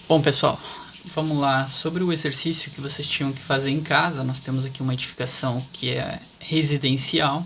Bom, pessoal, vamos lá. Sobre o exercício que vocês tinham que fazer em casa, nós temos aqui uma edificação que é residencial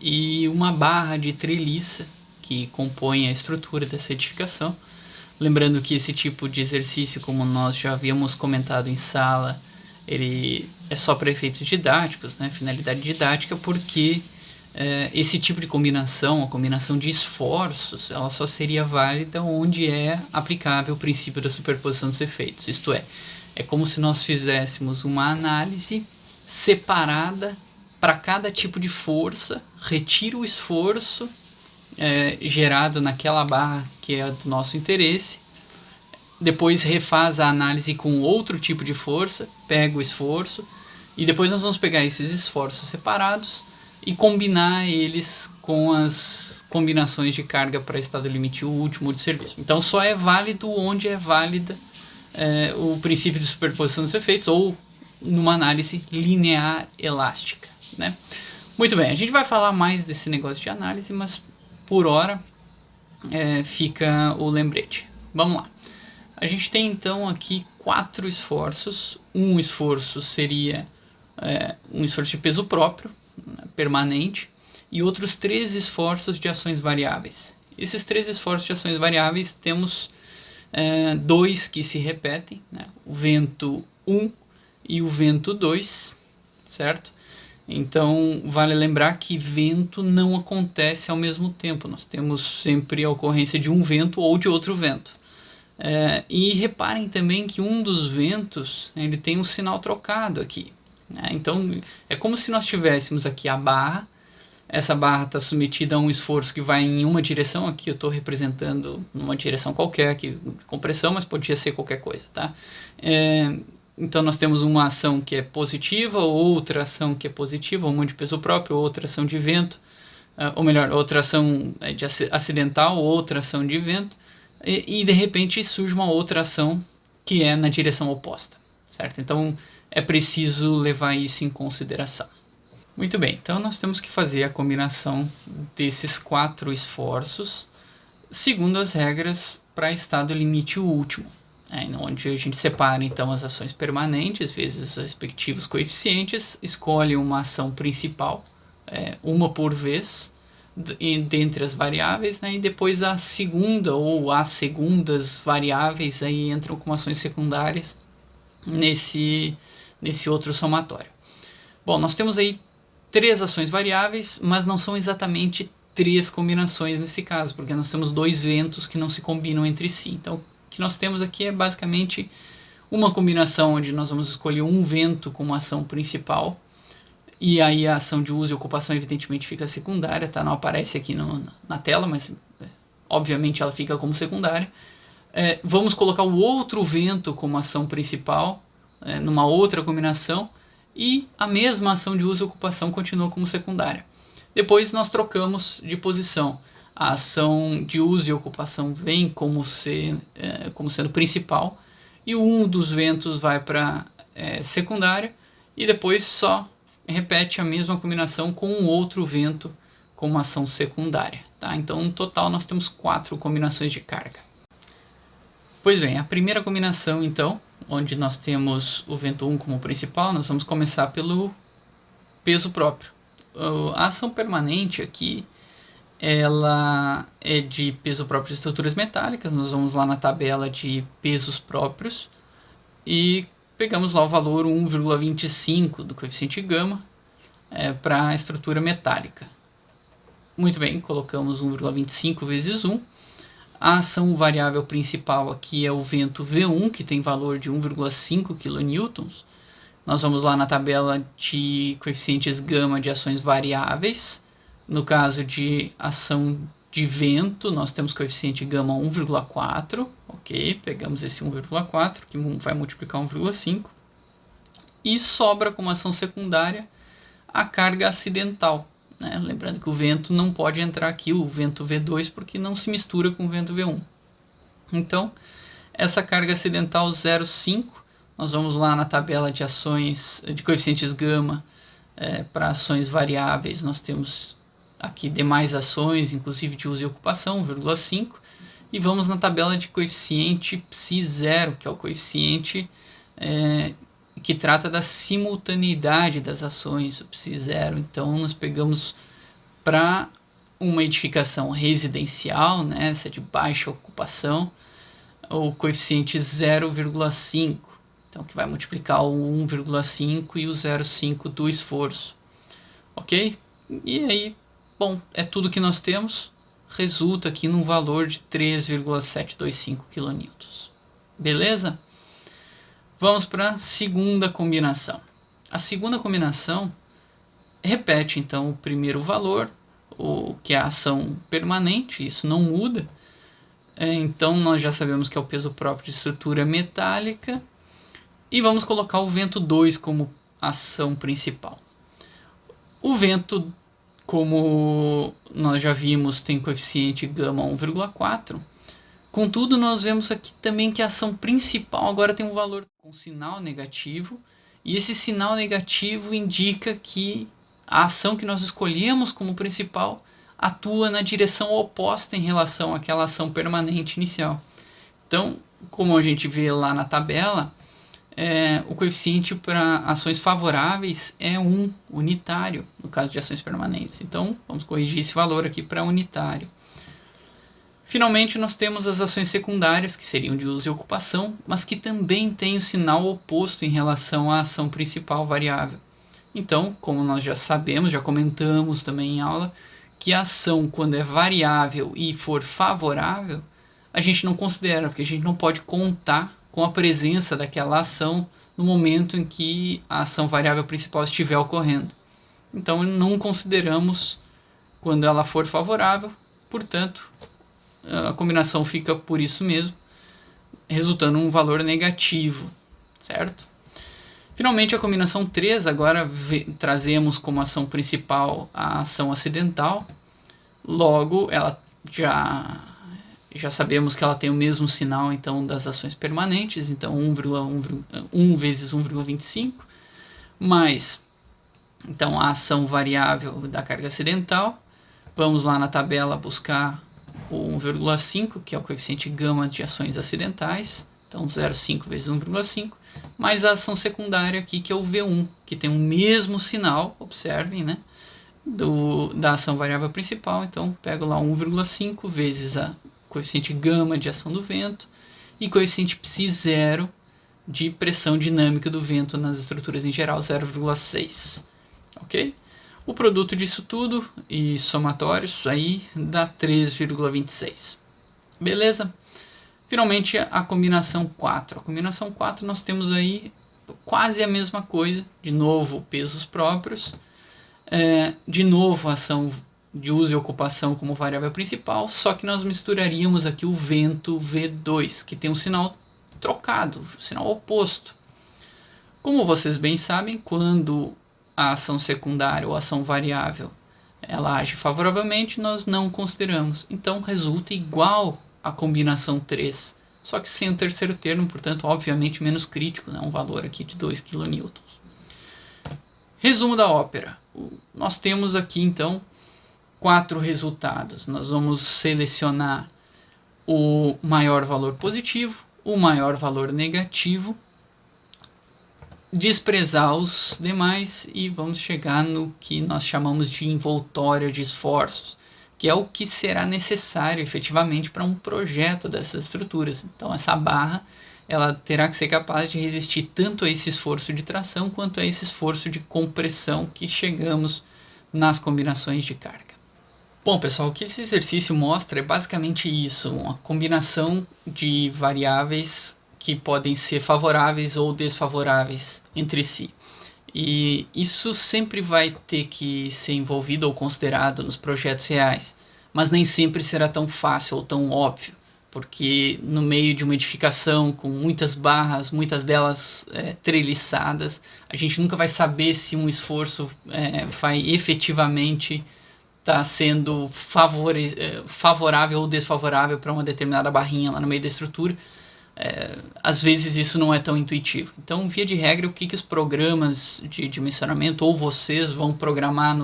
e uma barra de treliça que compõe a estrutura dessa edificação. Lembrando que esse tipo de exercício, como nós já havíamos comentado em sala, ele é só para efeitos didáticos, né? Finalidade didática, porque esse tipo de combinação, a combinação de esforços, ela só seria válida onde é aplicável o princípio da superposição dos efeitos. Isto é como se nós fizéssemos uma análise separada para cada tipo de força, retira o esforço gerado naquela barra que é do nosso interesse, depois refaz a análise com outro tipo de força, pega o esforço, e depois nós vamos pegar esses esforços separados e combinar eles com as combinações de carga para estado limite último de serviço. Então só é válido onde é válida o princípio de superposição dos efeitos ou numa análise linear elástica, né? Muito bem, a gente vai falar mais desse negócio de análise, mas por hora fica o lembrete. Vamos lá. A gente tem então aqui 4 esforços. Um esforço seria um esforço de peso próprio, permanente, e outros 3 esforços de ações variáveis. Esses 3 esforços de ações variáveis temos 2 que se repetem, né? O vento 1 e o vento 2, certo? Então, vale lembrar que vento não acontece ao mesmo tempo. Nós temos sempre a ocorrência de um vento ou de outro vento. E reparem também que um dos ventos ele tem um sinal trocado aqui. Então, é como se nós tivéssemos aqui a barra. Essa barra está submetida a um esforço que vai em uma direção. Aqui eu estou representando uma direção qualquer aqui, de compressão, mas podia ser qualquer coisa, tá? Então nós temos uma ação que é positiva, outra ação que é positiva, uma de peso próprio, outra ação de vento, ou melhor, outra ação de acidental, outra ação de vento, e de repente surge uma outra ação que é na direção oposta, certo? Então é preciso levar isso em consideração. Muito bem, então nós temos que fazer a combinação desses 4 esforços segundo as regras para estado limite último. Onde a gente separa então as ações permanentes vezes os respectivos coeficientes, escolhe uma ação principal, uma por vez, dentre as variáveis, né, e depois a segunda ou as segundas variáveis aí entram como ações secundárias nesse outro somatório. Bom, nós temos aí 3 ações variáveis, mas não são exatamente 3 combinações nesse caso, porque nós temos 2 ventos que não se combinam entre si. Então, o que nós temos aqui é basicamente uma combinação onde nós vamos escolher um vento como ação principal, e aí a ação de uso e ocupação evidentemente fica secundária, tá? Não aparece aqui na tela, mas obviamente ela fica como secundária. Vamos colocar o outro vento como ação principal, numa outra combinação, e a mesma ação de uso e ocupação continua como secundária. Depois nós trocamos de posição. A ação de uso e ocupação vem como sendo principal, e um dos ventos vai para secundária, e depois só repete a mesma combinação com um outro vento como ação secundária. Tá? Então, no total, nós temos 4 combinações de carga. Pois bem, a primeira combinação, então, onde nós temos o vento 1 como principal, nós vamos começar pelo peso próprio. A ação permanente aqui, ela é de peso próprio de estruturas metálicas. Nós vamos lá na tabela de pesos próprios e pegamos lá o valor 1,25 do coeficiente gama para a estrutura metálica. Muito bem, colocamos 1,25 vezes 1. A ação variável principal aqui é o vento V1, que tem valor de 1,5 kN. Nós vamos lá na tabela de coeficientes gama de ações variáveis. No caso de ação de vento, nós temos coeficiente gama 1,4. Ok, pegamos esse 1,4, que vai multiplicar 1,5. E sobra como ação secundária a carga acidental. Né? Lembrando que o vento não pode entrar aqui, o vento V2, porque não se mistura com o vento V1. Então, essa carga acidental 0,5, nós vamos lá na tabela de ações, de coeficientes gama, para ações variáveis, nós temos aqui demais ações, inclusive de uso e ocupação, 1,5, E vamos na tabela de coeficiente psi0, que é o coeficiente que trata da simultaneidade das ações, o psi0. Então nós pegamos para uma edificação residencial, né, essa de baixa ocupação, o coeficiente 0,5, então que vai multiplicar o 1,5 e o 0,5 do esforço, ok? E aí, bom, é tudo que nós temos, resulta aqui num valor de 3,725 kN. Beleza? Vamos para a segunda combinação. A segunda combinação repete então o primeiro valor, o que é a ação permanente, isso não muda. Então nós já sabemos que é o peso próprio de estrutura metálica. E vamos colocar o vento 2 como ação principal. O vento, como nós já vimos, tem coeficiente gama 1,4. Contudo, nós vemos aqui também que a ação principal agora tem um valor com sinal negativo. E esse sinal negativo indica que a ação que nós escolhemos como principal atua na direção oposta em relação àquela ação permanente inicial. Então, como a gente vê lá na tabela, o coeficiente para ações favoráveis é 1 unitário, no caso de ações permanentes. Então, vamos corrigir esse valor aqui para unitário. Finalmente, nós temos as ações secundárias, que seriam de uso e ocupação, mas que também têm o sinal oposto em relação à ação principal variável. Então, como nós já sabemos, já comentamos também em aula, que a ação, quando é variável e for favorável, a gente não considera, porque a gente não pode contar com a presença daquela ação no momento em que a ação variável principal estiver ocorrendo. Então, não consideramos quando ela for favorável, portanto, a combinação fica por isso mesmo, resultando em um valor negativo, certo? Finalmente, a combinação 3, agora trazemos como ação principal a ação acidental. Logo, ela já sabemos que ela tem o mesmo sinal então das ações permanentes, então 1 vezes 1,25, mais então a ação variável da carga acidental. Vamos lá na tabela buscar o 1,5, que é o coeficiente gama de ações acidentais, então 0,5 vezes 1,5, mais a ação secundária aqui, que é o V1, que tem o mesmo sinal, observem, né, da ação variável principal. Então pego lá 1,5 vezes a coeficiente gama de ação do vento e coeficiente psi0 de pressão dinâmica do vento nas estruturas em geral, 0,6, ok? O produto disso tudo e somatórios aí dá 3,26. Beleza? Finalmente a combinação 4. A combinação 4 nós temos aí quase a mesma coisa, de novo pesos próprios, de novo ação de uso e ocupação como variável principal, só que nós misturaríamos aqui o vento V2, que tem um sinal trocado, um sinal oposto. Como vocês bem sabem, quando a ação secundária ou ação variável ela age favoravelmente, nós não consideramos. Então resulta igual a combinação 3, só que sem o terceiro termo, portanto, obviamente menos crítico, né? Um valor aqui de 2 kN. Resumo da ópera. Nós temos aqui, então, 4 resultados. Nós vamos selecionar o maior valor positivo, o maior valor negativo, desprezar os demais e vamos chegar no que nós chamamos de envoltória de esforços, que é o que será necessário efetivamente para um projeto dessas estruturas. Então essa barra ela terá que ser capaz de resistir tanto a esse esforço de tração quanto a esse esforço de compressão que chegamos nas combinações de carga. Bom, pessoal, o que esse exercício mostra é basicamente isso, uma combinação de variáveis que podem ser favoráveis ou desfavoráveis entre si. E isso sempre vai ter que ser envolvido ou considerado nos projetos reais, mas nem sempre será tão fácil ou tão óbvio, porque no meio de uma edificação com muitas barras, muitas delas treliçadas, a gente nunca vai saber se um esforço vai efetivamente estar sendo favorável ou desfavorável para uma determinada barrinha lá no meio da estrutura. Às vezes isso não é tão intuitivo. Então, via de regra, o que os programas de dimensionamento ou vocês vão programar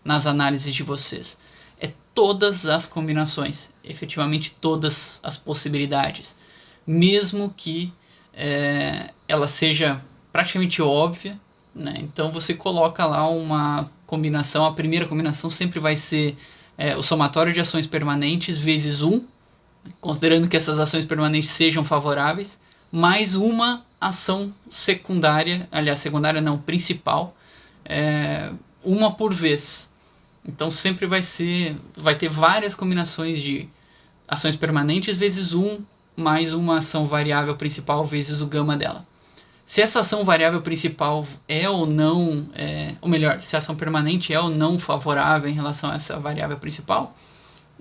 nas análises de vocês? é todas as combinações, efetivamente todas as possibilidades, mesmo que ela seja praticamente óbvia, né? Então você coloca lá uma combinação, a primeira combinação sempre vai ser o somatório de ações permanentes vezes 1, considerando que essas ações permanentes sejam favoráveis, mais uma ação secundária, aliás, secundária não, principal, uma por vez. Então sempre vai ter várias combinações de ações permanentes vezes 1, mais uma ação variável principal vezes o gama dela. Se essa ação variável principal é ou não, ou melhor, se a ação permanente é ou não favorável em relação a essa variável principal,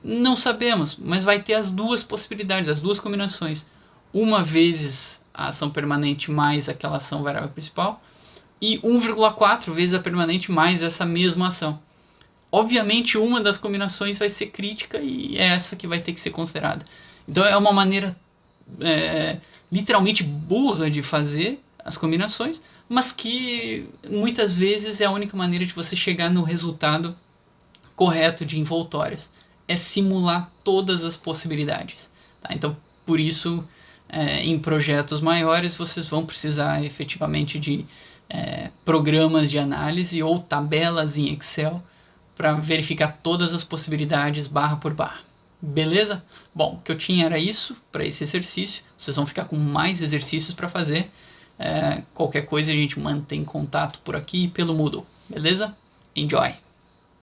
não sabemos, mas vai ter as duas possibilidades, as duas combinações. Uma vezes a ação permanente mais aquela ação variável principal, e 1,4 vezes a permanente mais essa mesma ação. Obviamente uma das combinações vai ser crítica e é essa que vai ter que ser considerada. Então é uma maneira literalmente burra de fazer as combinações, mas que muitas vezes é a única maneira de você chegar no resultado correto de envoltórias. É simular todas as possibilidades. Tá? Então, por isso, em projetos maiores, vocês vão precisar efetivamente de programas de análise ou tabelas em Excel para verificar todas as possibilidades barra por barra. Beleza? Bom, o que eu tinha era isso para esse exercício. Vocês vão ficar com mais exercícios para fazer. Qualquer coisa a gente mantém contato por aqui pelo Moodle. Beleza? Enjoy!